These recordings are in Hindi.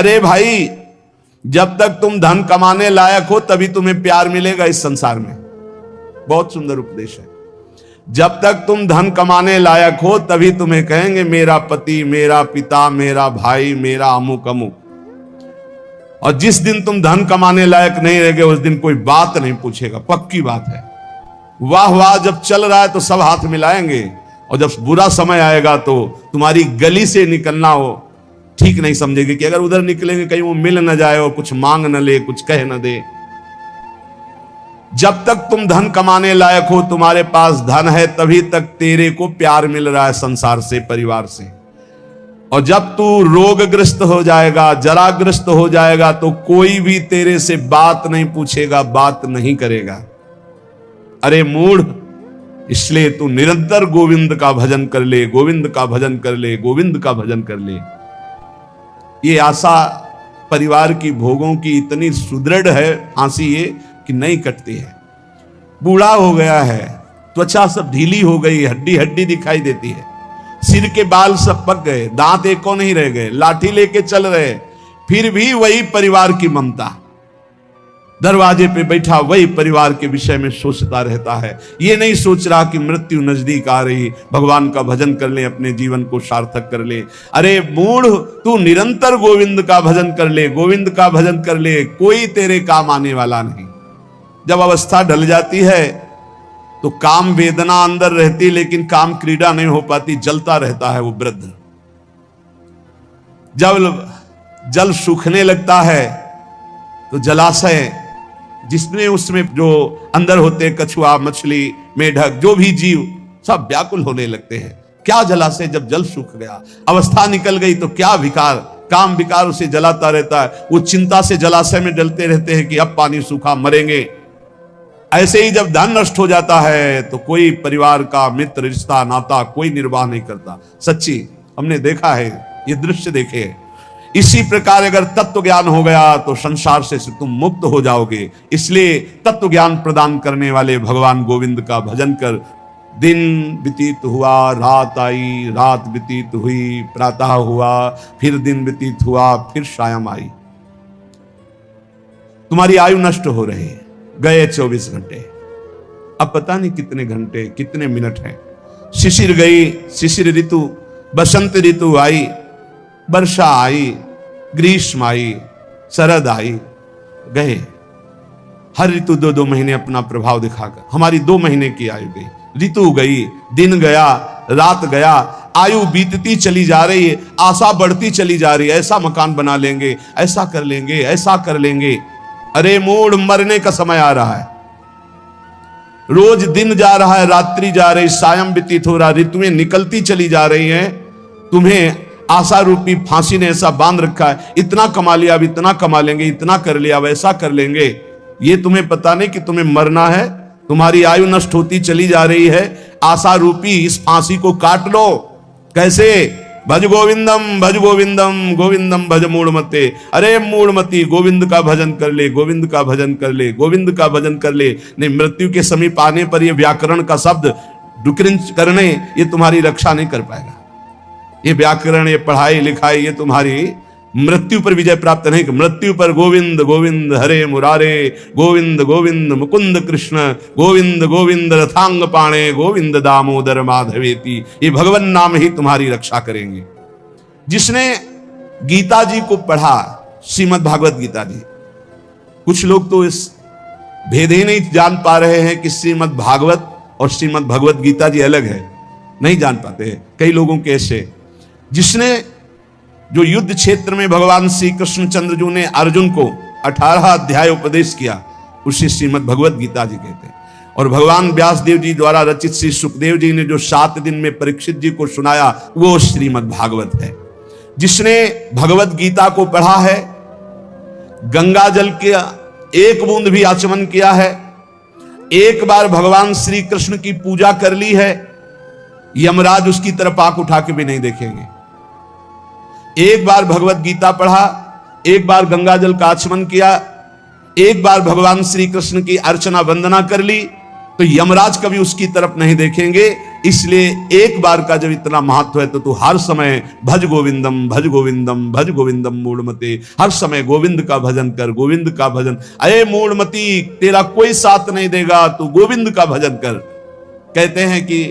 अरे भाई, जब तक तुम धन कमाने लायक हो तभी तुम्हें प्यार मिलेगा इस संसार में। बहुत सुंदर उपदेश है। जब तक तुम धन कमाने लायक हो तभी तुम्हें कहेंगे मेरा पति, मेरा पिता, मेरा भाई, मेरा अमुक अमुक। और जिस दिन तुम धन कमाने लायक नहीं रहोगे उस दिन कोई बात नहीं पूछेगा, पक्की बात है। वाह वाह जब चल रहा है तो सब हाथ मिलाएंगे, और जब बुरा समय आएगा तो तुम्हारी गली से निकलना हो ठीक नहीं समझेगी कि अगर उधर निकलेंगे कहीं वो मिल न जाए और कुछ मांग न ले, कुछ कह न दे। जब तक तुम धन कमाने लायक हो, तुम्हारे पास धन है, तभी तक तेरे को प्यार मिल रहा है संसार से, परिवार से। और जब तू रोगग्रस्त हो जाएगा, जराग्रस्त हो जाएगा, तो कोई भी तेरे से बात नहीं पूछेगा, बात नहीं करेगा। अरे मूढ़, इसलिए तू निरंतर गोविंद का भजन कर ले, गोविंद का भजन कर ले, गोविंद का भजन कर ले। ये आशा परिवार की भोगों की इतनी सुदृढ़ है, फांसी ये कि नहीं कटती है। बूढ़ा हो गया है, त्वचा सब ढीली हो गई, हड्डी हड्डी दिखाई देती है, सिर के बाल सब पक गए, दांत एक को नहीं रह गए, लाठी लेके चल रहे, फिर भी वही परिवार की ममता। दरवाजे पे बैठा वही परिवार के विषय में सोचता रहता है। ये नहीं सोच रहा कि मृत्यु नजदीक आ रही, भगवान का भजन कर ले, अपने जीवन को सार्थक कर ले। अरे मूढ़, तू निरंतर गोविंद का भजन कर ले, गोविंद का भजन कर ले, कोई तेरे काम आने वाला नहीं। जब अवस्था ढल जाती है तो काम वेदना अंदर रहती, लेकिन काम क्रीड़ा नहीं हो पाती, जलता रहता है वो वृद्ध। जब जल सूखने लगता है तो जलाशय जिसमें उसमें जो अंदर होते, कछुआ, मछली, मेढक, जो भी जीव सब व्याकुल होने लगते हैं। क्या जलाशय, जब जल सूख गया, अवस्था निकल गई तो क्या विकार, काम विकार उसे जलाता रहता है। वो चिंता से जलाशय में जलते रहते हैं कि अब पानी सूखा, मरेंगे। ऐसे ही जब धन नष्ट हो जाता है तो कोई परिवार का मित्र, रिश्ता, नाता कोई निर्वाह नहीं करता। सच्ची हमने देखा है, ये दृश्य देखे। इसी प्रकार अगर तत्व ज्ञान हो गया तो संसार से तुम मुक्त हो जाओगे। इसलिए तत्व ज्ञान प्रदान करने वाले भगवान गोविंद का भजन कर। दिन व्यतीत हुआ, रात आई, रात व्यतीत हुई, प्रातः हुआ, फिर दिन व्यतीत हुआ, फिर सायं आई। तुम्हारी आयु नष्ट हो रही है, गए 24 घंटे, अब पता नहीं कितने घंटे, कितने मिनट हैं। शिशिर गई, शिशिर ऋतु, बसंत ऋतु आई, वर्षा आई, ग्रीष्म आई, शरद आई, गए। हर ऋतु 2-2 महीने अपना प्रभाव दिखाकर, हमारी 2 महीने की आयु गई, ऋतु गई, दिन गया, रात गया, आयु बीतती चली जा रही है, आशा बढ़ती चली जा रही है। ऐसा मकान बना लेंगे, ऐसा कर लेंगे, ऐसा कर लेंगे। अरे मूढ़, मरने का समय आ रहा है। रोज दिन जा रहा है, रात्रि जा रही, सायं व्यतीत हो रहा, ऋतुएं निकलती चली जा रही हैं। तुम्हें आशा रूपी फांसी ने ऐसा बांध रखा है, इतना कमा लिया, अब इतना कमा लेंगे, इतना कर लिया, अब ऐसा कर लेंगे। ये तुम्हें पता नहीं कि तुम्हें मरना है, तुम्हारी आयु नष्ट होती चली जा रही है। आशा रूपी इस फांसी को काट लो। कैसे? भज गोविंदम, भज गोविंदम, गोविंदम भज मूढ़मते। अरे मूढ़मती, गोविंद का भजन कर ले, गोविंद का भजन कर ले, गोविंद का भजन कर ले। नहीं, मृत्यु के समीप आने पर ये व्याकरण का शब्द डुक्रिंच करने, ये तुम्हारी रक्षा नहीं कर पाएगा। ये व्याकरण, ये पढ़ाई लिखाई, ये तुम्हारी मृत्यु पर विजय प्राप्त नहीं। मृत्यु पर गोविंद गोविंद हरे मुरारे, गोविंद गोविंद मुकुंद कृष्ण, गोविंद गोविंद रथांग पाणे, गोविंद दामोदर माधवेति। ये भगवान नाम ही तुम्हारी रक्षा करेंगे। जिसने गीता जी को पढ़ा, श्रीमद् भागवत गीता जी, कुछ लोग तो इस भेद ही नहीं जान पा रहे हैं कि श्रीमद् भागवत और श्रीमद् भगवत गीता जी अलग है, नहीं जान पाते हैं कई लोगों के ऐसे। जिसने जो युद्ध क्षेत्र में भगवान श्री कृष्णचंद्र जी ने अर्जुन को 18 अध्याय उपदेश किया, उसे श्रीमद् भगवत गीता जी कहते हैं। और भगवान व्यासदेव जी द्वारा रचित श्री सुखदेव जी ने जो 7 दिन में परीक्षित जी को सुनाया, वो श्रीमद् भागवत है। जिसने भगवत गीता को पढ़ा है, गंगा जल के एक बूंद भी आचमन किया है, एक बार भगवान श्री कृष्ण की पूजा कर ली है, यमराज उसकी तरफ आंख उठा के भी नहीं देखेंगे। एक बार भगवत गीता पढ़ा, एक बार गंगा जल का आचमन किया, एक बार भगवान श्री कृष्ण की अर्चना वंदना कर ली, तो यमराज कभी उसकी तरफ नहीं देखेंगे। इसलिए एक बार का जब इतना महत्व है तो तू हर समय भज गोविंदम भज गोविंदम भज गोविंदम मूढ़मते, हर समय गोविंद का भजन कर, गोविंद का भजन। अरे मूढ़मती, तेरा कोई साथ नहीं देगा, तू गोविंद का भजन कर। कहते हैं कि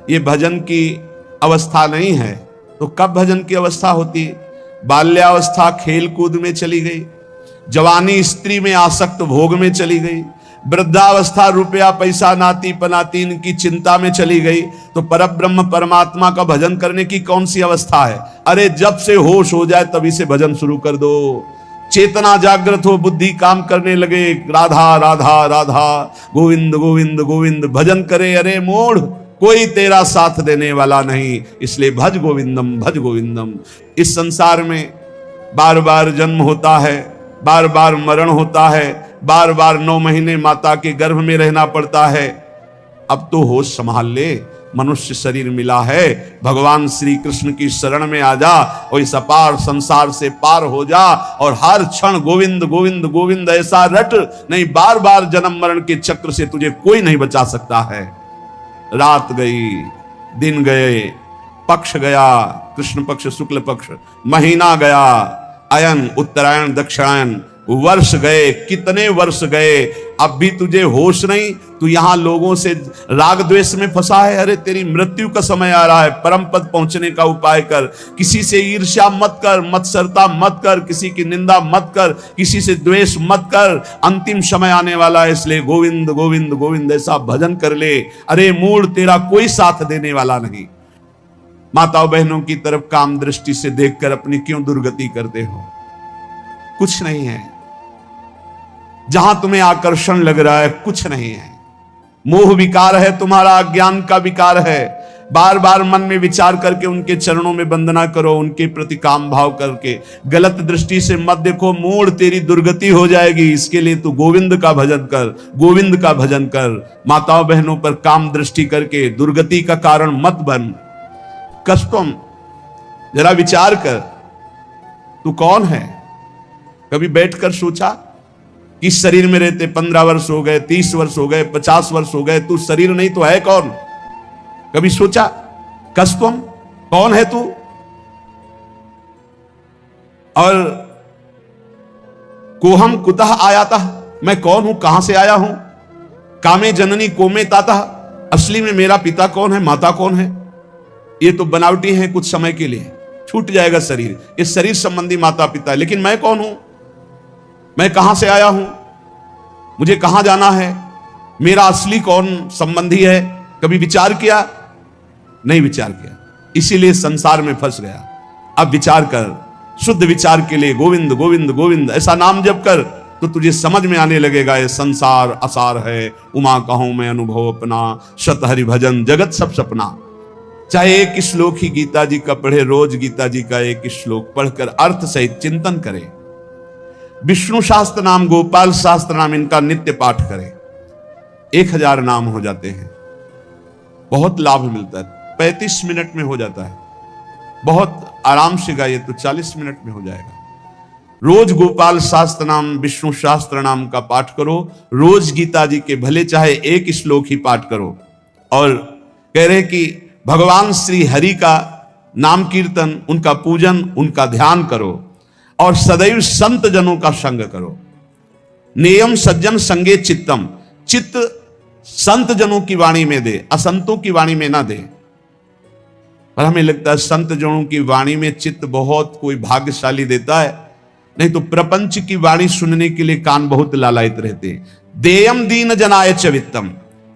ये भजन की अवस्था नहीं है, तो कब भजन की अवस्था होती? बाल्यावस्था खेल कूद में चली गई, जवानी स्त्री में आसक्त भोग में चली गई, वृद्धावस्था रुपया पैसा नाती पनाती इनकी चिंता में चली गई, तो परब्रह्म परमात्मा का भजन करने की कौन सी अवस्था है? अरे जब से होश हो जाए तभी से भजन शुरू कर दो। चेतना जागृत हो, बुद्धि काम करने लगे, राधा राधा राधा गोविंद गोविंद गोविंद भजन करे। अरे मूढ़, कोई तेरा साथ देने वाला नहीं, इसलिए भज गोविंदम भज गोविंदम। इस संसार में बार बार जन्म होता है, बार बार मरण होता है, बार बार 9 महीने माता के गर्भ में रहना पड़ता है। अब तो होश संभाल ले, मनुष्य शरीर मिला है, भगवान श्री कृष्ण की शरण में आ जा और इस अपार संसार से पार हो जा और हर क्षण गोविंद गोविंद गोविंद ऐसा रट, नहीं बार बार जन्म मरण के चक्र से तुझे कोई नहीं बचा सकता है। रात गई, दिन गए, पक्ष गया, कृष्ण पक्ष शुक्ल पक्ष, महीना गया, अयन उत्तरायण दक्षिणायन, वर्ष गए, कितने वर्ष गए, अब भी तुझे होश नहीं। तू यहां लोगों से राग द्वेष में फंसा है। अरे तेरी मृत्यु का समय आ रहा है, परम पद पहुंचने का उपाय कर। किसी से ईर्ष्या मत कर, मत्सरता मत कर, किसी की निंदा मत कर, किसी से द्वेष मत कर। अंतिम समय आने वाला है, इसलिए गोविंद गोविंद गोविंद ऐसा भजन कर ले। अरे मूढ़, तेरा कोई साथ देने वाला नहीं। माताओं बहनों की तरफ काम दृष्टि से देखकर अपनी क्यों दुर्गति करते हो? कुछ नहीं है। जहां तुम्हें आकर्षण लग रहा है कुछ नहीं है, मोह विकार है तुम्हारा, अज्ञान का विकार है। बार बार मन में विचार करके उनके चरणों में वंदना करो, उनके प्रति काम भाव करके। गलत दृष्टि से मत देखो, मूढ़ तेरी दुर्गति हो जाएगी। इसके लिए तू गोविंद का भजन कर, गोविंद का भजन कर। माताओं बहनों पर काम दृष्टि करके दुर्गति का कारण मत बन। कष्टम, जरा विचार कर, तू कौन है? कभी बैठकर सोचा? इस शरीर में रहते 15 वर्ष हो गए, 30 वर्ष हो गए, 50 वर्ष हो गए, तू शरीर नहीं तो है कौन? कभी सोचा? कस्तम, कौन है तू? और कोहम कुतः आयाता, मैं कौन हूं, कहां से आया हूं? कामे जननी कोमे ताता, असली में मेरा पिता कौन है, माता कौन है? ये तो बनावटी है, कुछ समय के लिए छूट जाएगा शरीर। इस शरीर संबंधी माता पिता है, लेकिन मैं कौन हूं? मैं कहां से आया हूं? मुझे कहां जाना है? मेरा असली कौन संबंधी है? कभी विचार किया? नहीं विचार किया, इसीलिए संसार में फंस गया। अब विचार कर, शुद्ध विचार के लिए गोविंद गोविंद गोविंद ऐसा नाम जप कर, तो तुझे समझ में आने लगेगा ये संसार असार है। उमा कहूं मैं अनुभव अपना, शत हरि भजन जगत सब सपना। चाहे एक श्लोक ही गीता जी का पढ़े, रोज गीता जी का एक श्लोक पढ़कर अर्थ सहित चिंतन करे। विष्णु शास्त्र नाम, गोपाल शास्त्र नाम, इनका नित्य पाठ करें। 1000 नाम हो जाते हैं, बहुत लाभ मिलता है। 35 मिनट में हो जाता है, बहुत आराम से गाइए तो 40 मिनट में हो जाएगा। रोज गोपाल शास्त्र नाम, विष्णु शास्त्र नाम का पाठ करो। रोज गीता जी के भले चाहे एक श्लोक ही पाठ करो। और कह रहे कि भगवान श्री हरि का नाम कीर्तन, उनका पूजन, उनका ध्यान करो और सदैव संत जनों का संग करो। नियम सज्जन संगे चित्तम, चित्त संत जनों की वाणी में दे, असंतों की वाणी में ना दे। पर हमें लगता है संत जनों की वाणी में चित्त बहुत कोई भाग्यशाली देता है, नहीं तो प्रपंच की वाणी सुनने के लिए कान बहुत लालायित रहते। देयम दीन जनाय च वित्तम,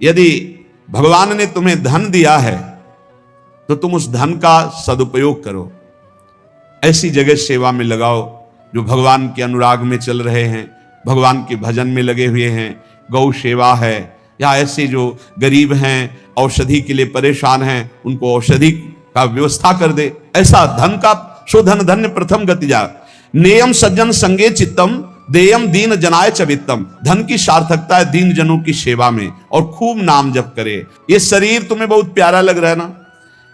यदि भगवान ने तुम्हें धन दिया है तो तुम उस धन का सदुपयोग करो। ऐसी जगह सेवा में लगाओ जो भगवान के अनुराग में चल रहे हैं, भगवान के भजन में लगे हुए हैं। गौ सेवा है, या ऐसे जो गरीब हैं, औषधि के लिए परेशान हैं, उनको औषधि का व्यवस्था कर दे। ऐसा धन का सो धन धन्य प्रथम गति जा। नेयम सज्जन संगे चित्तम, देयम दीन जनाय च वित्तम। धन की सार्थकता है दीन जनों की सेवा में, और खूब नाम जप करे। ये शरीर तुम्हें बहुत प्यारा लग रहा है ना,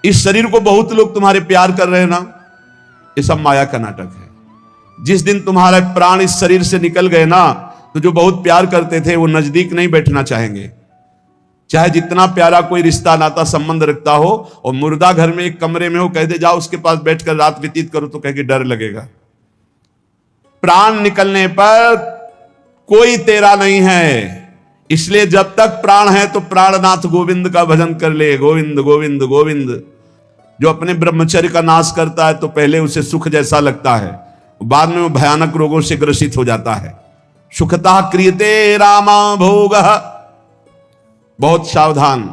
इस शरीर को बहुत लोग तुम्हारे प्यार कर रहे हैं ना, ये सब माया का नाटक है। जिस दिन तुम्हारा प्राण इस शरीर से निकल गए ना, तो जो बहुत प्यार करते थे वो नजदीक नहीं बैठना चाहेंगे। चाहे जितना प्यारा कोई रिश्ता नाता संबंध रखता हो, और मुर्दा घर में एक कमरे में हो, कह दे जाओ उसके पास बैठकर रात व्यतीत करो, तो कह के डर लगेगा। प्राण निकलने पर कोई तेरा नहीं है, इसलिए जब तक प्राण है तो प्राणनाथ गोविंद का भजन कर ले। गोविंद गोविंद गोविंद। जो अपने ब्रह्मचर्य का नाश करता है तो पहले उसे सुख जैसा लगता है, बाद में वो भयानक रोगों से ग्रसित हो जाता है। सुखता क्रियते रामा भोग। बहुत सावधान।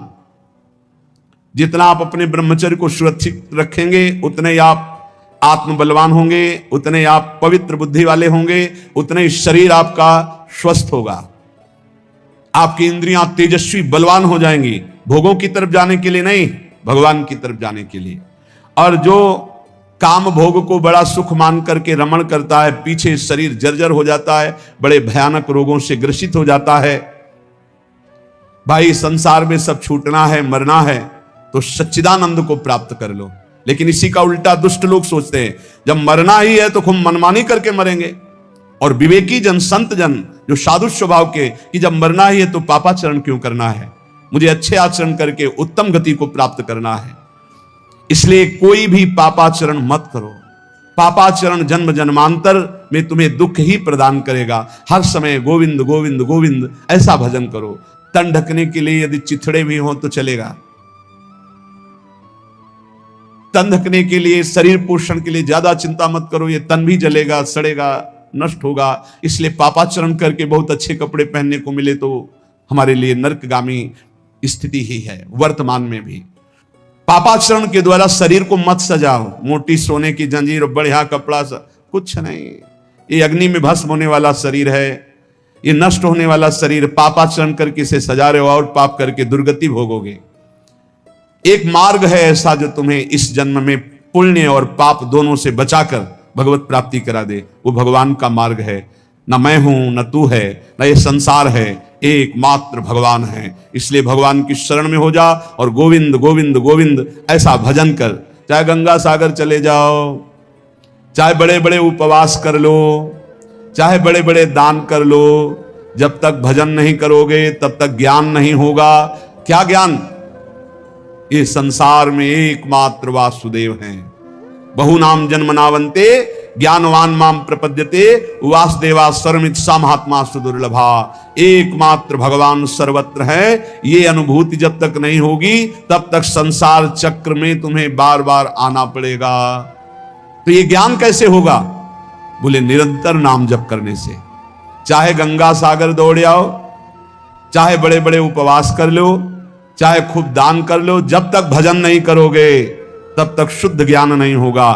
जितना आप अपने ब्रह्मचर्य को सुरक्षित रखेंगे उतने ही आप आत्मबलवान होंगे, उतने ही आप पवित्र बुद्धि वाले होंगे, उतने ही शरीर आपका स्वस्थ होगा, आपकी इंद्रियां तेजस्वी बलवान हो जाएंगी, भोगों की तरफ जाने के लिए नहीं, भगवान की तरफ जाने के लिए। और जो काम भोग को बड़ा सुख मान करके रमण करता है, पीछे शरीर जर्जर हो जाता है, बड़े भयानक रोगों से ग्रसित हो जाता है। भाई संसार में सब छूटना है, मरना है, तो सच्चिदानंद को प्राप्त कर लो। लेकिन इसी का उल्टा दुष्ट लोग सोचते हैं, जब मरना ही है तो खूब मनमानी करके मरेंगे। और विवेकी जन, संत जन जो साधु स्वभाव के, कि जब मरना ही है तो पापाचरण क्यों करना है, मुझे अच्छे आचरण करके उत्तम गति को प्राप्त करना है। इसलिए कोई भी पापाचरण मत करो। पापाचरण जन्म जन्मांतर में तुम्हें दुख ही प्रदान करेगा। हर समय गोविंद गोविंद गोविंद ऐसा भजन करो। तन ढकने के लिए यदि चिथड़े भी हो तो चलेगा, तन ढकने के लिए, शरीर पोषण के लिए ज्यादा चिंता मत करो, ये तन भी जलेगा, सड़ेगा, नष्ट होगा। इसलिए पापाचरण करके बहुत अच्छे कपड़े पहनने को मिले तो हमारे लिए नरकगामी स्थिति ही है। वर्तमान में भी पापाचरण के द्वारा शरीर को मत सजाओ, मोटी सोने की जंजीर और बढ़िया कपड़ा, कुछ नहीं। ये अग्नि में भस्म होने वाला शरीर है, ये नष्ट होने वाला शरीर। पापाचरण करके इसे सजा रहे हो और पाप करके दुर्गति भोगोगे। एक मार्ग है ऐसा जो तुम्हें इस जन्म में पुण्य और पाप दोनों से बचाकर भगवत प्राप्ति करा दे। वो भगवान का मार्ग है। न मैं हूं, न तू है, न ये संसार है, एकमात्र भगवान है। इसलिए भगवान की शरण में हो जा और गोविंद गोविंद गोविंद ऐसा भजन कर। चाहे गंगा सागर चले जाओ, चाहे बड़े बड़े उपवास कर लो, चाहे बड़े बड़े दान कर लो, जब तक भजन नहीं करोगे तब तक ज्ञान नहीं होगा। क्या ज्ञान? ये संसार में एकमात्र वासुदेव हैं। बहुनाम जन्मनावन्ते ज्ञानवान माम प्रपद्यते वासुदेवा सर्वमित सा महात्मा सुदुर्लभा। एकमात्र भगवान सर्वत्र है। ये अनुभूति जब तक नहीं होगी तब तक संसार चक्र में तुम्हें बार बार आना पड़ेगा। तो ये ज्ञान कैसे होगा? बोले निरंतर नाम जप करने से। चाहे गंगा सागर दौड़ आओ, चाहे बड़े बड़े उपवास कर लो, चाहे खूब दान कर लो, जब तक भजन नहीं करोगे तब तक शुद्ध ज्ञान नहीं होगा।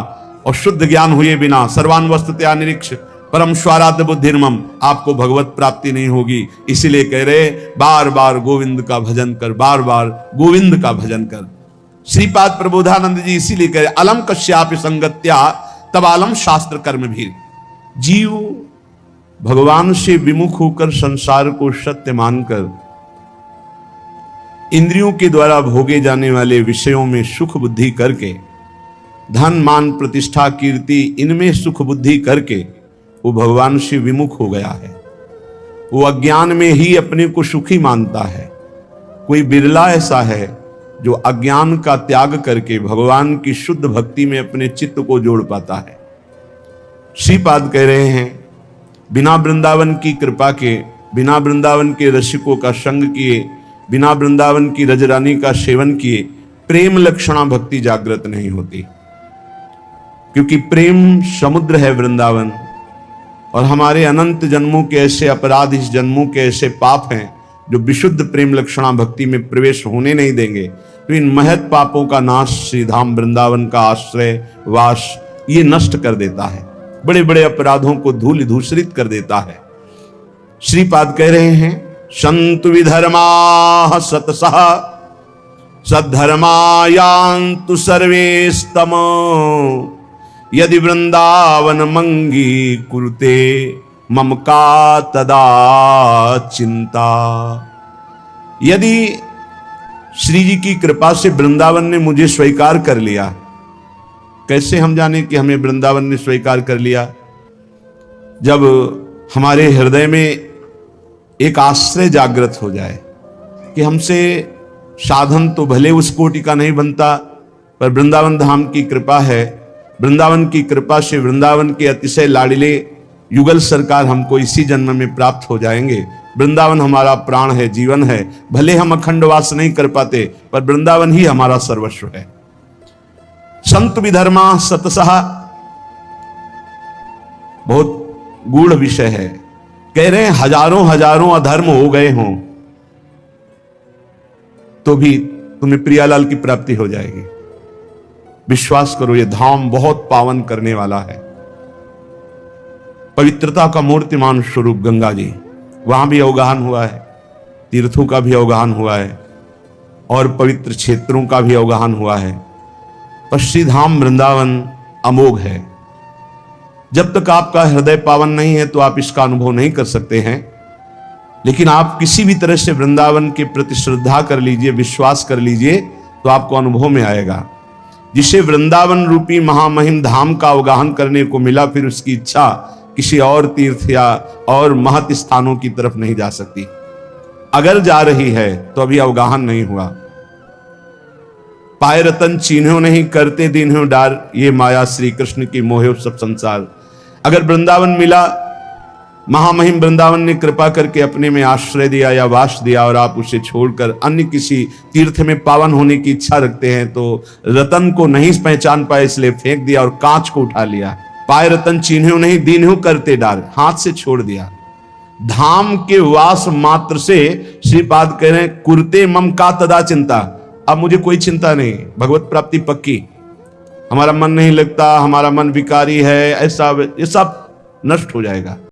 और शुद्ध ज्ञान हुए बिना सर्वान वस्तुतया निरीक्ष परम स्वाराध्य बुद्धिर्मम, आपको भगवत प्राप्ति नहीं होगी। इसीलिए कह रहे बार बार गोविंद का भजन कर, बार बार गोविंद का भजन कर। श्रीपाद प्रबोधानंद जी इसीलिए कह रहे अलम कश्यापि संगत्या तब आलम शास्त्र कर्म भी। जीव भगवान से विमुख होकर संसार को सत्य मानकर इंद्रियों के द्वारा भोगे जाने वाले विषयों में सुख बुद्धि करके, धन मान प्रतिष्ठा कीर्ति इनमें सुख बुद्धि करके वो भगवान से विमुख हो गया है। वो अज्ञान में ही अपने को सुखी मानता है। कोई बिरला ऐसा है जो अज्ञान का त्याग करके भगवान की शुद्ध भक्ति में अपने चित्त को जोड़ पाता है। श्रीपाद कह रहे हैं बिना वृंदावन की कृपा के, बिना वृंदावन के रसिकों का संग किए, बिना वृंदावन की रजरानी का सेवन किए प्रेम लक्षणा भक्ति जागृत नहीं होती। क्योंकि प्रेम समुद्र है वृंदावन, और हमारे अनंत जन्मों के ऐसे अपराध, इस जन्मों के ऐसे पाप हैं जो विशुद्ध प्रेम लक्षणा भक्ति में प्रवेश होने नहीं देंगे। तो इन महत पापों का नाश श्री धाम वृंदावन का आश्रय वास ये नष्ट कर देता है, बड़े बड़े अपराधों को धूल धूसरित कर देता है। श्रीपाद कह रहे हैं संतु विधर्मा सतसः सद्धर्मायान्तु सर्वेस्तम यदि वृंदावन मंगी कुरुते मम का तदा चिंता। यदि श्री जी की कृपा से वृंदावन ने मुझे स्वीकार कर लिया, कैसे हम जाने कि हमें वृंदावन ने स्वीकार कर लिया? जब हमारे हृदय में एक आश्रय जागृत हो जाए, कि हमसे साधन तो भले उस कोटि का नहीं बनता, पर वृंदावन धाम की कृपा है। वृंदावन की कृपा से वृंदावन के अतिशय लाडले युगल सरकार हमको इसी जन्म में प्राप्त हो जाएंगे। वृंदावन हमारा प्राण है, जीवन है। भले हम अखंड वास नहीं कर पाते, पर वृंदावन ही हमारा सर्वस्व है। संत विधर्मा सतसहा, बहुत गूढ़ विषय है। कह रहे हैं हजारों हजारों अधर्म हो गए हों तो भी तुम्हें प्रियालाल की प्राप्ति हो जाएगी। विश्वास करो, ये धाम बहुत पावन करने वाला है। पवित्रता का मूर्तिमान स्वरूप गंगा जी, वहां भी अवगाहन हुआ है, तीर्थों का भी अवगाहन हुआ है और पवित्र क्षेत्रों का भी अवगाहन हुआ है। पर श्री धाम वृंदावन अमोघ है। जब तक आपका हृदय पावन नहीं है तो आप इसका अनुभव नहीं कर सकते हैं। लेकिन आप किसी भी तरह से वृंदावन के प्रति श्रद्धा कर लीजिए, विश्वास कर लीजिए, तो आपको अनुभव में आएगा। जिसे वृंदावन रूपी महामहिम धाम का अवगाहन करने को मिला, फिर उसकी इच्छा किसी और तीर्थ या और महत स्थानों की तरफ नहीं जा सकती। अगर जा रही है तो अभी अवगाहन नहीं हुआ। पाए रतन चीन्हो नहीं, करते दीन्हो डार, ये माया श्री कृष्ण की मोहे सब संसार। अगर वृंदावन मिला, महामहिम वृंदावन ने कृपा करके अपने में आश्रय दिया या वास दिया, और आप उसे छोड़कर अन्य किसी तीर्थ में पावन होने की इच्छा रखते हैं, तो रतन को नहीं पहचान पाए इसलिए फेंक दिया और कांच को उठा लिया। पाए रतन चीन्हो नहीं, दीन्हो करते डार, हाथ से छोड़ दिया। धाम के वास मात्र से श्रीपाद कह रहे हैं कुरते मम का तदा चिंता। अब मुझे कोई चिंता नहीं, भगवत प्राप्ति पक्की। हमारा मन नहीं लगता, हमारा मन विकारी है, ऐसा ये सब नष्ट हो जाएगा।